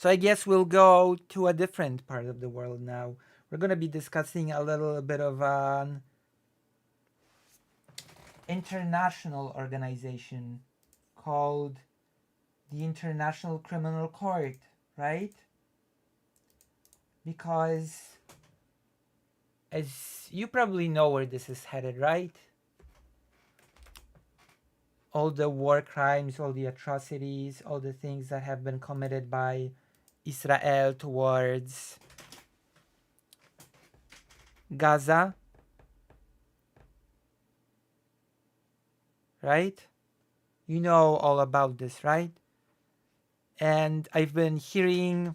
So I guess we'll go to a different part of the world now. We're going to be discussing a little bit of an international organization called the International Criminal Court, right? Because as you probably know where this is headed, right? All the war crimes, all the atrocities, all the things that have been committed by Israel towards Gaza, right? You know all about this, right? And I've been hearing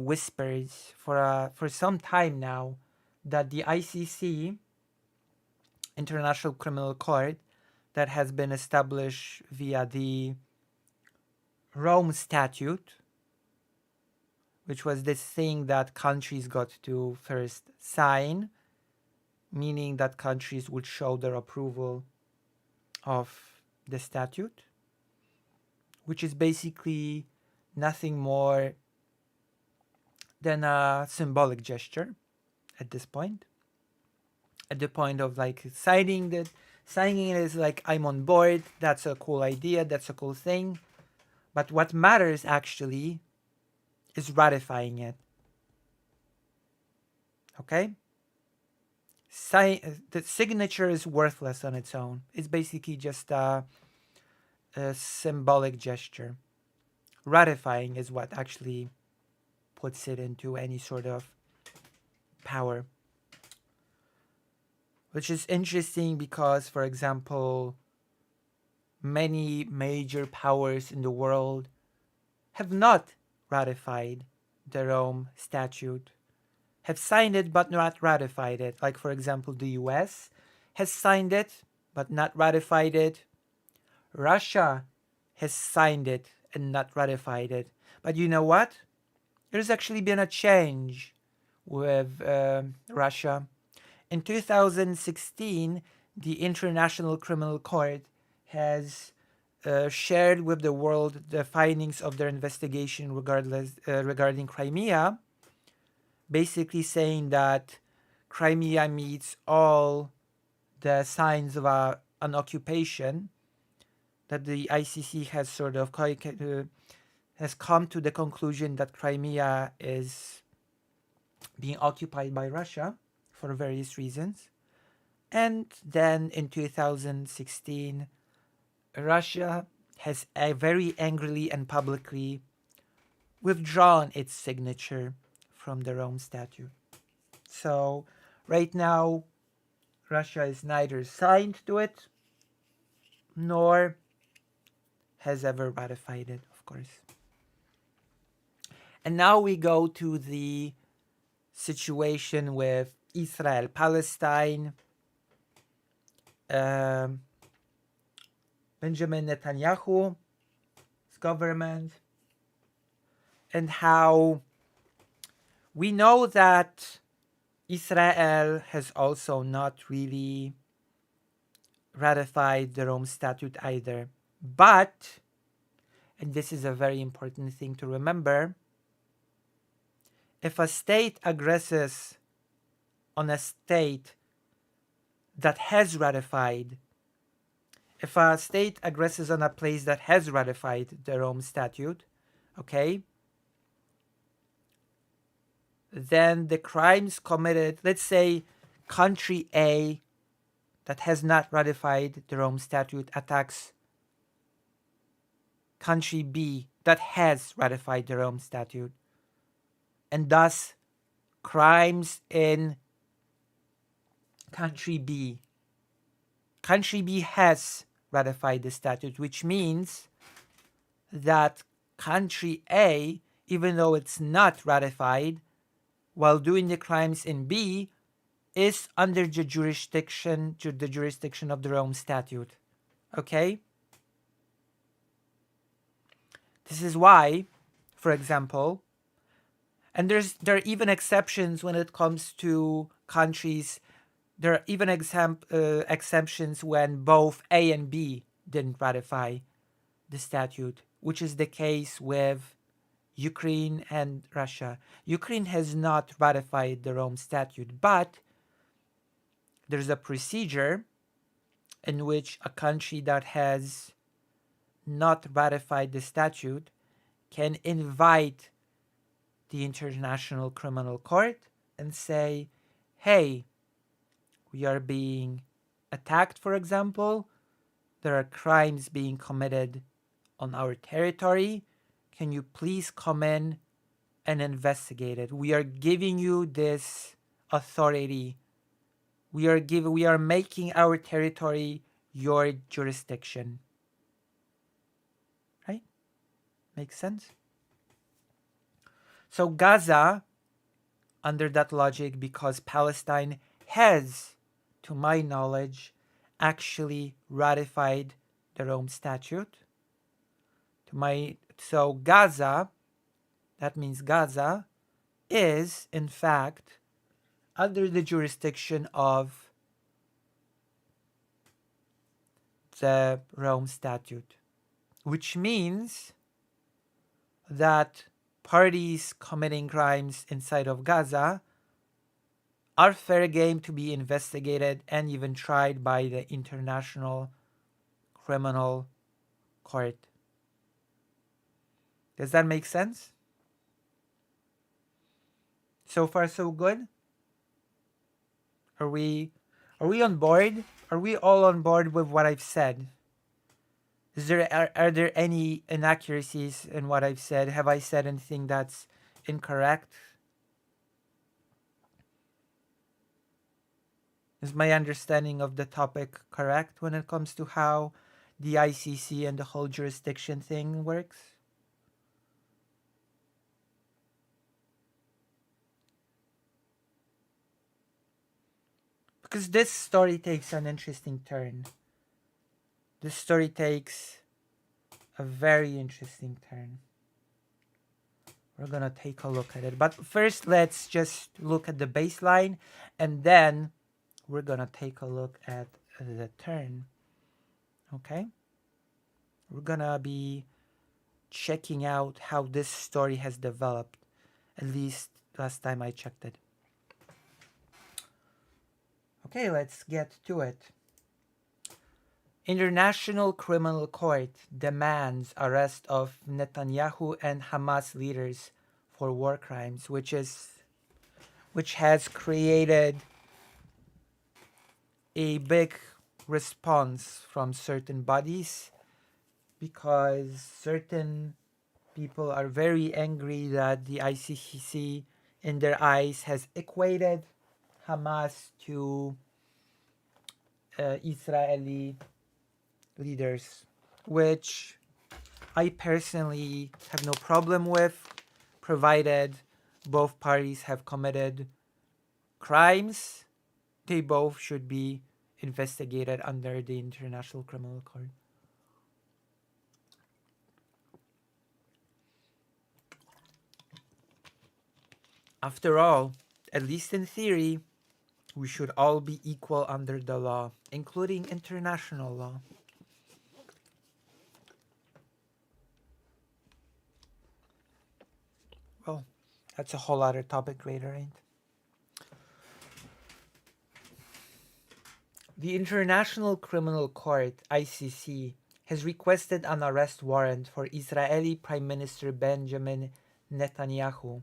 whispers for some time now that the ICC, International Criminal Court, that has been established via the Rome Statute, which was this thing that countries got to first sign, meaning that countries would show their approval of the statute, which is basically nothing more than a symbolic gesture at this point. At the point of like signing it is like, I'm on board, that's a cool idea, that's a cool thing. But what matters actually is ratifying it. Okay? The signature is worthless on its own. It's basically just a symbolic gesture. Ratifying is what actually puts it into any sort of power. Which is interesting because, for example, many major powers in the world have not ratified the Rome Statute, have signed it but not ratified it. Like, for example, the US has signed it but not ratified it. Russia has signed it and not ratified it. But you know what? There's actually been a change with Russia. In 2016, the International Criminal Court has shared with the world the findings of their investigation regarding Crimea, basically saying that Crimea meets all the signs of an occupation, that the ICC has sort of has come to the conclusion that Crimea is being occupied by Russia for various reasons. And then in 2016, Russia has very angrily and publicly withdrawn its signature from the Rome Statute. So right now, Russia is neither signed to it nor has ever ratified it, of course. And now we go to the situation with Israel, Palestine, Benjamin Netanyahu's government, and how we know that Israel has also not really ratified the Rome Statute either. But, and this is a very important thing to remember, if a state aggresses on a state that has ratified, if a state aggresses on a place that has ratified the Rome Statute, okay, then the crimes committed, let's say country A that has not ratified the Rome Statute attacks country B that has ratified the Rome Statute, and thus crimes in country B has ratified the statute, which means that country A, even though it's not ratified, while doing the crimes in B, is under the jurisdiction of the Rome Statute. Okay? This is why, for example, and there are even exceptions when it comes to countries. There are even exceptions when both A and B didn't ratify the statute. which is the case with Ukraine and Russia. Ukraine has not ratified the Rome Statute, but there's a procedure in which a country that has not ratified the statute can invite the International Criminal Court and say, hey, we are being attacked, for example. There are crimes being committed on our territory. Can you please come in and investigate it? We are giving you this authority. We are making our territory your jurisdiction. Right? Makes sense? So Gaza, under that logic, because Palestine has, to my knowledge, actually ratified the Rome Statute. So Gaza, that means Gaza is, in fact, under the jurisdiction of the Rome Statute, which means that parties committing crimes inside of Gaza are fair game to be investigated and even tried by the International Criminal Court. Does that make sense? So far, so good? Are we on board? Are we all on board with what I've said? Are there any inaccuracies in what I've said? Have I said anything that's incorrect? Is my understanding of the topic correct when it comes to how the ICC and the whole jurisdiction thing works? Because this story takes an interesting turn. This story takes a very interesting turn. We're going to take a look at it. But first, let's just look at the baseline, and then we're going to take a look at the turn. Okay? We're going to be checking out how this story has developed, at least last time I checked it. Okay, let's get to it. International Criminal Court demands arrest of Netanyahu and Hamas leaders for war crimes, which has created a big response from certain bodies, because certain people are very angry that the ICC, in their eyes, has equated Hamas to Israeli leaders, which I personally have no problem with, provided both parties have committed crimes. They both should be investigated under the International Criminal Court. After all, at least in theory, we should all be equal under the law, including international law. Well, that's a whole other topic later, right? The International Criminal Court, ICC, has requested an arrest warrant for Israeli Prime Minister Benjamin Netanyahu.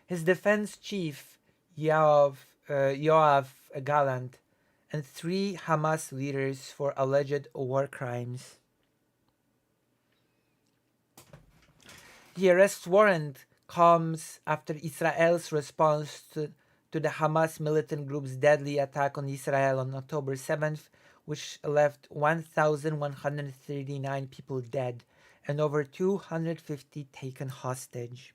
His defense chief, Yoav Gallant, and 3 Hamas leaders for alleged war crimes. The arrest warrant comes after Israel's response to the Hamas militant group's deadly attack on Israel on October 7th, which left 1,139 people dead and over 250 taken hostage.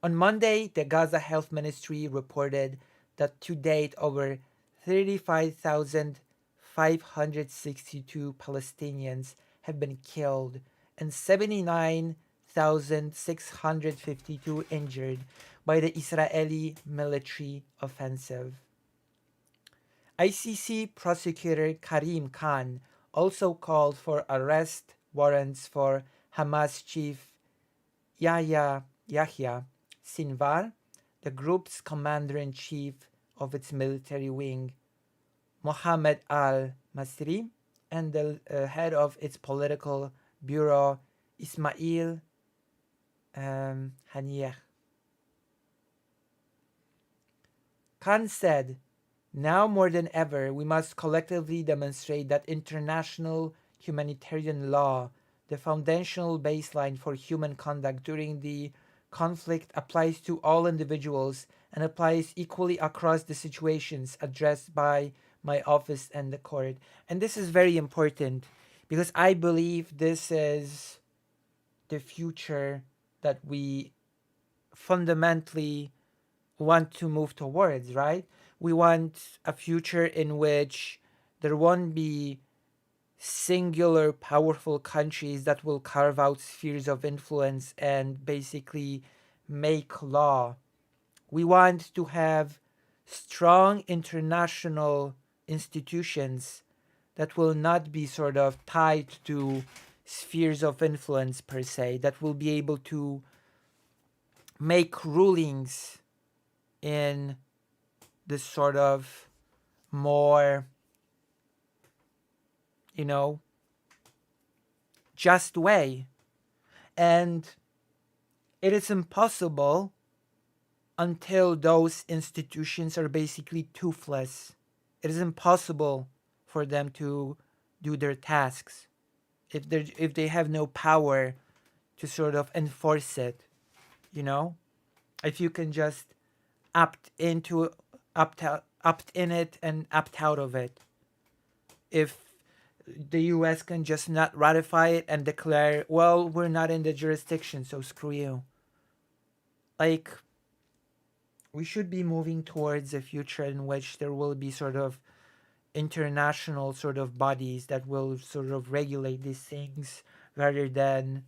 On Monday, the Gaza Health Ministry reported that to date over 35,562 Palestinians have been killed and 79,652 injured by the Israeli military offensive. ICC prosecutor Karim Khan also called for arrest warrants for Hamas chief Yahya Sinwar, the group's commander-in-chief of its military wing, Mohammed al-Masri, and the head of its political bureau, Ismail Haniyeh. Khan said, "Now more than ever, we must collectively demonstrate that international humanitarian law, the foundational baseline for human conduct during the conflict, applies to all individuals and applies equally across the situations addressed by my office and the court." And this is very important because I believe this is the future that we fundamentally want to move towards, right? We want a future in which there won't be singular powerful countries that will carve out spheres of influence and basically make law. We want to have strong international institutions that will not be sort of tied to spheres of influence per se, that will be able to make rulings in this sort of more, just way. And it is impossible until those institutions are basically toothless. It is impossible for them to do their tasks if they have no power to sort of enforce it. If you can just opt in it and opt out of it. If the US can just not ratify it and declare, well, we're not in the jurisdiction, so screw you. Like, we should be moving towards a future in which there will be sort of international sort of bodies that will sort of regulate these things rather than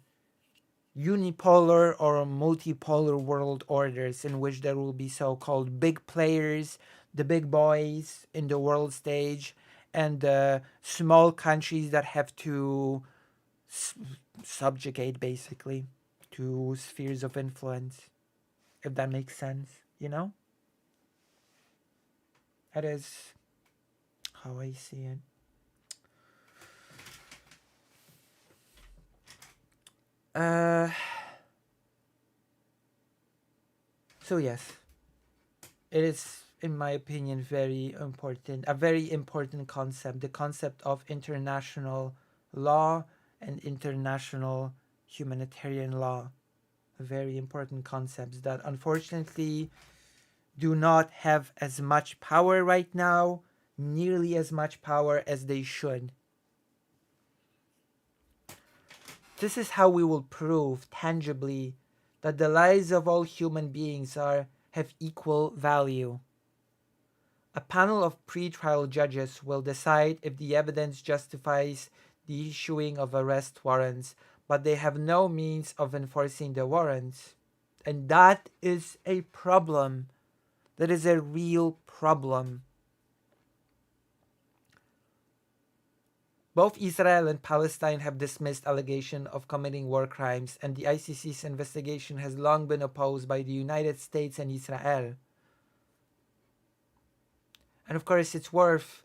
unipolar or multipolar world orders in which there will be so-called big players, the big boys in the world stage, and the small countries that have to subjugate basically to spheres of influence, if that makes sense, That is how I see it. So yes, it is, in my opinion, a very important concept, the concept of international law and international humanitarian law. Very important concepts that unfortunately do not have as much power right now, nearly as much power as they should. This is how we will prove tangibly that the lives of all human beings have equal value. A panel of pre-trial judges will decide if the evidence justifies the issuing of arrest warrants, but they have no means of enforcing the warrants. And that is a problem. That is a real problem. Both Israel and Palestine have dismissed allegations of committing war crimes, and the ICC's investigation has long been opposed by the United States and Israel. And of course, it's worth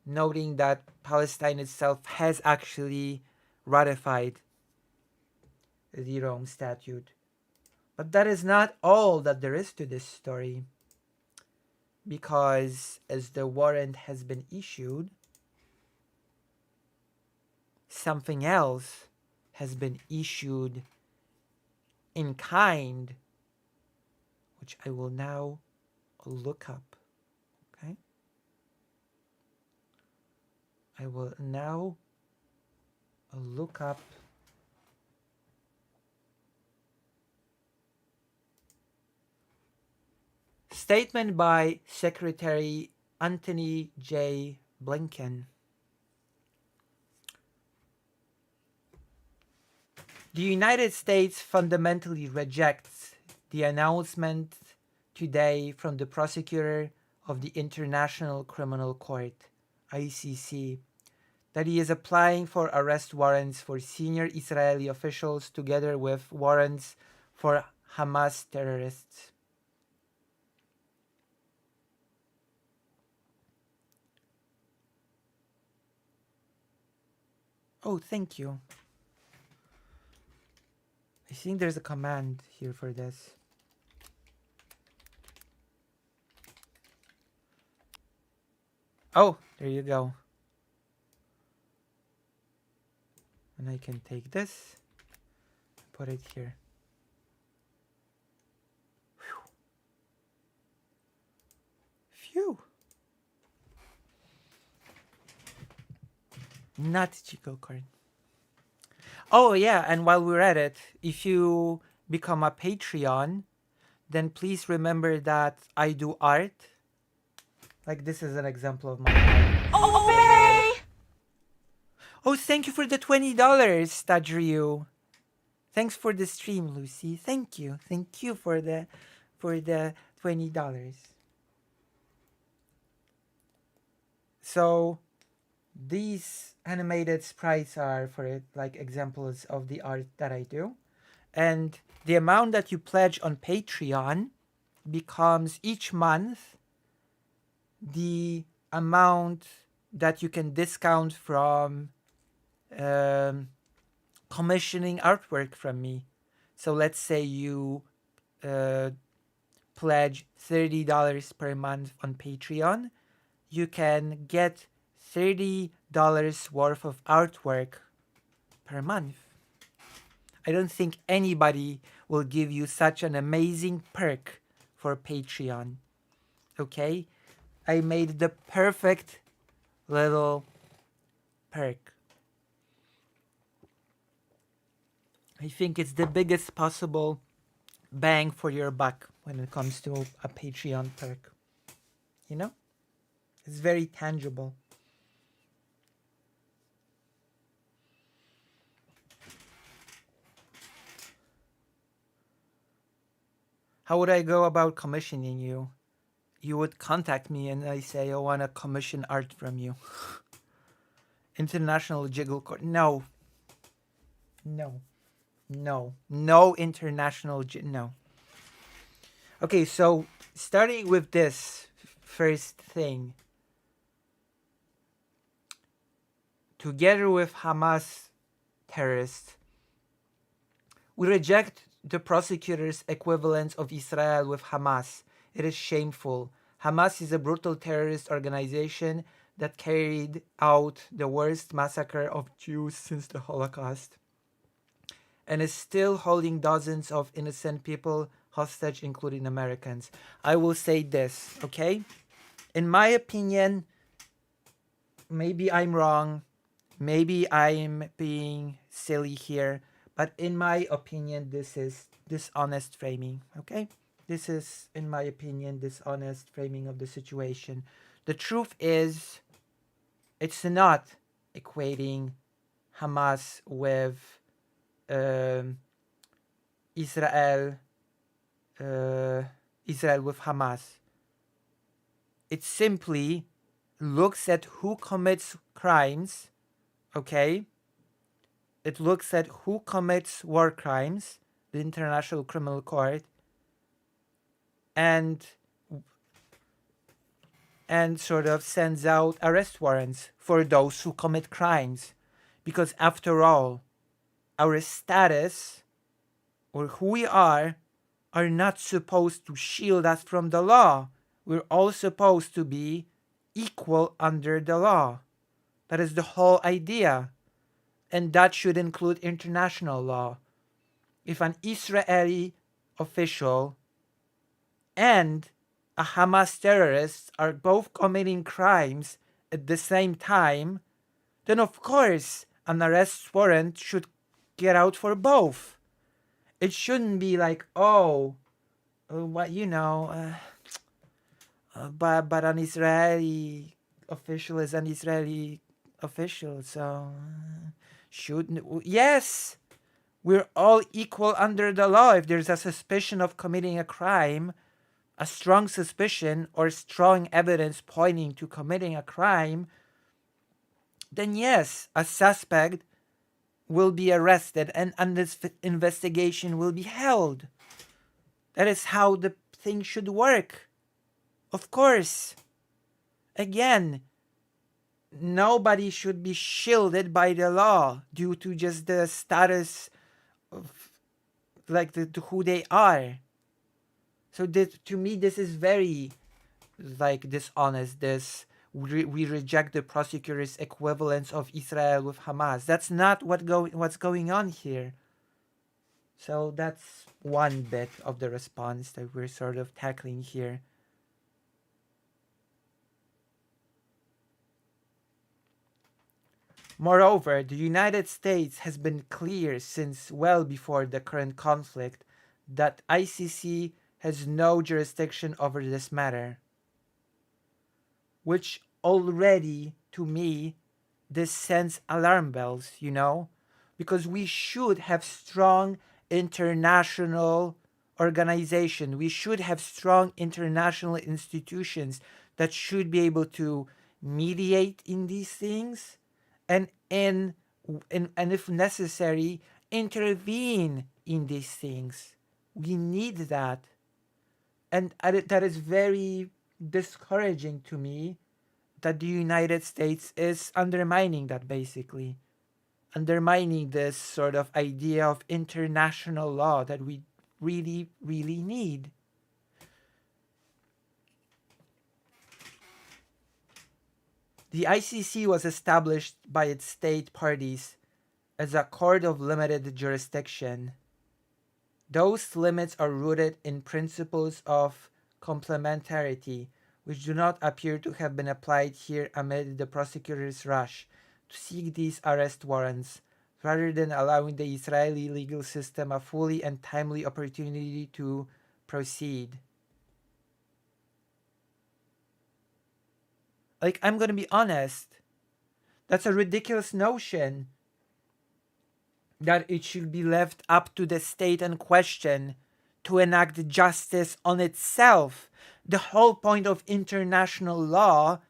noting that Palestine itself has actually ratified the Rome Statute. But that is not all that there is to this story, because as the warrant has been issued, something else has been issued in kind, which I will now look up. Okay? I will now look up statement by Secretary Antony J. Blinken. The United States fundamentally rejects the announcement today from the prosecutor of the International Criminal Court, ICC, that he is applying for arrest warrants for senior Israeli officials together with warrants for Hamas terrorists. Oh, thank you. I think there's a command here for this. Oh, there you go. And I can take this, put it here. Phew. Not Chico card. Oh yeah, and while we're at it, if you become a Patreon, then please remember that I do art. Like this is an example of my art. Obey! Oh, thank you for the $20, Tadriu. Thanks for the stream, Lucy. Thank you. Thank you for the $20. So these animated sprites are for it, like examples of the art that I do. And the amount that you pledge on Patreon becomes each month the amount that you can discount from commissioning artwork from me. So let's say you pledge $30 per month on Patreon, you can get $30 worth of artwork per month. I don't think anybody will give you such an amazing perk for Patreon. Okay? I made the perfect little perk. I think it's the biggest possible bang for your buck when it comes to a Patreon perk. You know? It's very tangible. How would I go about commissioning you? You would contact me and I say, I want to commission art from you. International Jiggle Court. No. No. No. No international. No. Okay, so starting with this first thing. Together with Hamas terrorists, we reject the prosecutor's equivalence of Israel with Hamas. It is shameful. Hamas is a brutal terrorist organization that carried out the worst massacre of Jews since the Holocaust and is still holding dozens of innocent people hostage, including Americans. I will say this, okay? In my opinion, maybe I'm wrong, maybe I'm being silly here, but in my opinion, this is dishonest framing, okay? This is, in my opinion, dishonest framing of the situation. The truth is, it's not equating Hamas with Israel with Hamas. It simply looks at who commits crimes, okay? It looks at who commits war crimes, the International Criminal Court, and sort of sends out arrest warrants for those who commit crimes. Because after all, our status, or who we are not supposed to shield us from the law. We're all supposed to be equal under the law. That is the whole idea. And that should include international law. If an Israeli official and a Hamas terrorist are both committing crimes at the same time, then of course an arrest warrant should get out for both. It shouldn't be like, but an Israeli official is an Israeli official, so shouldn't. Yes, we're all equal under the law. If there's a suspicion of committing a crime, a strong suspicion or strong evidence pointing to committing a crime, then yes, a suspect will be arrested and this investigation will be held. That is how the thing should work. Of course. Again, nobody should be shielded by the law due to just the status of like to who they are. So to me, this is very like dishonest. We reject the prosecutor's equivalence of Israel with Hamas. That's not what's going on here. So that's one bit of the response that we're sort of tackling here. Moreover, the United States has been clear since well before the current conflict that ICC has no jurisdiction over this matter, which already, to me, this sends alarm bells, because we should have strong international organization. We should have strong international institutions that should be able to mediate in these things and if necessary intervene in these things. We need that. And that is very discouraging to me that the United States is undermining that, basically. Undermining this sort of idea of international law that we really, really need. The ICC was established by its state parties as a court of limited jurisdiction. Those limits are rooted in principles of complementarity, which do not appear to have been applied here amid the prosecutor's rush to seek these arrest warrants, rather than allowing the Israeli legal system a fully and timely opportunity to proceed. Like, I'm gonna be honest, that's a ridiculous notion that it should be left up to the state in question to enact justice on itself. The whole point of international law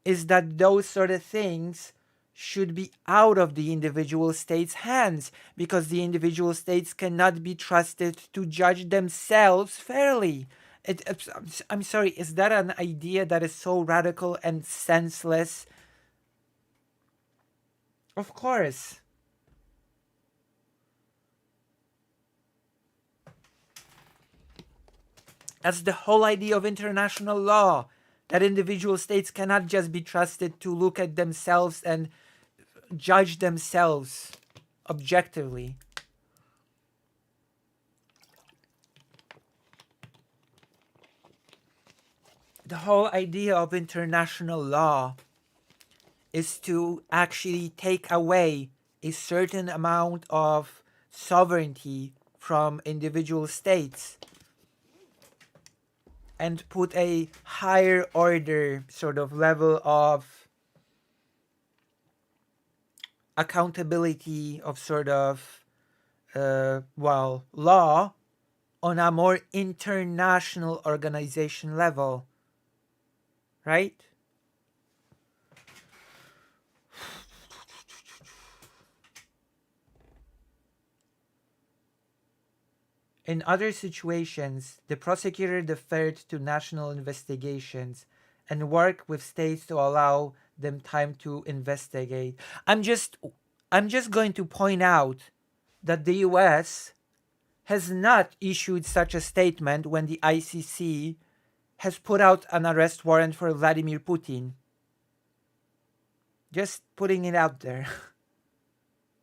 is that those sort of things should be out of the individual states' hands, because the individual states cannot be trusted to judge themselves fairly. I'm sorry, is that an idea that is so radical and senseless? Of course. That's the whole idea of international law, that individual states cannot just be trusted to look at themselves and judge themselves objectively. The whole idea of international law is to actually take away a certain amount of sovereignty from individual states and put a higher order sort of level of accountability of sort of law on a more international organization level, right? In other situations, the prosecutor deferred to national investigations and worked with states to allow them time to investigate. I'm just going to point out that the US has not issued such a statement when the ICC has put out an arrest warrant for Vladimir Putin. Just putting it out there.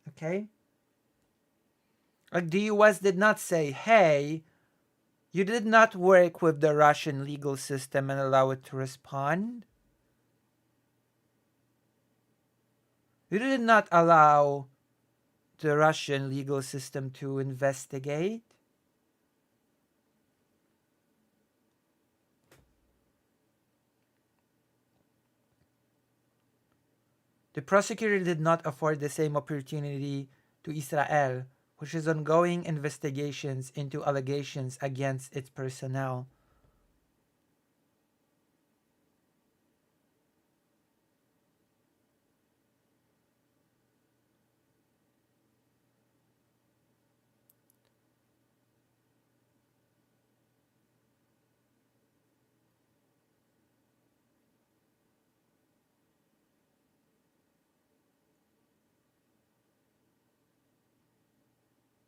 Okay? Like, the US did not say, hey, you did not work with the Russian legal system and allow it to respond. You did not allow the Russian legal system to investigate. The prosecutor did not afford the same opportunity to Israel, which is ongoing investigations into allegations against its personnel.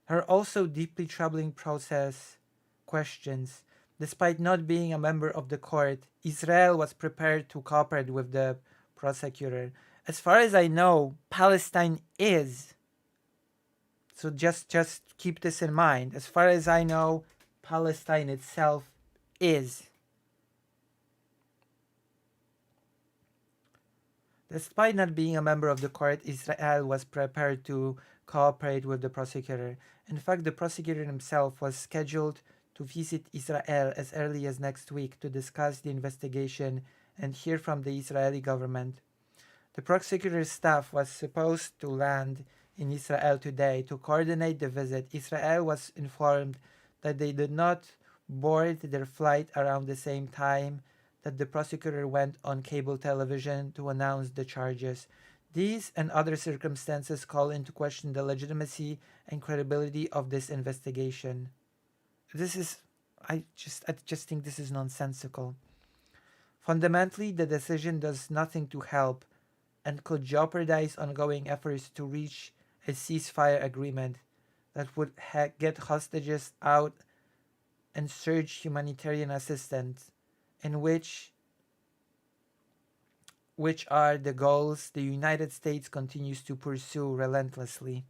Her also deeply troubling process questions. Despite not being a member of the court, Israel was prepared to cooperate with the prosecutor. As far as I know, Palestine is. So just keep this in mind. As far as I know, Palestine itself is. Despite not being a member of the court, Israel was prepared to cooperate with the prosecutor. In fact, the prosecutor himself was scheduled to visit Israel as early as next week to discuss the investigation and hear from the Israeli government. The prosecutor's staff was supposed to land in Israel today to coordinate the visit. Israel was informed that they did not board their flight around the same time that the prosecutor went on cable television to announce the charges. These and other circumstances call into question the legitimacy and credibility of this investigation. This is I just think this is nonsensical. Fundamentally, the decision does nothing to help and could jeopardize ongoing efforts to reach a ceasefire agreement that would get hostages out and surge humanitarian assistance, in which are the goals the United States continues to pursue relentlessly.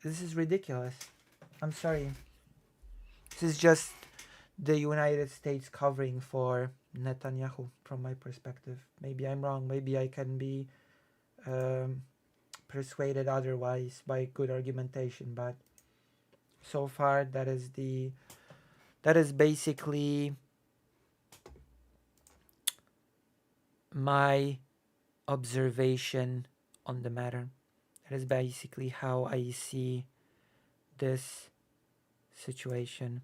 This is ridiculous. I'm sorry. This is just the United States covering for Netanyahu, from my perspective. Maybe I'm wrong. Maybe I can be um, persuaded otherwise by good argumentation, but so far that is basically my observation on the matter. That is basically how I see this situation.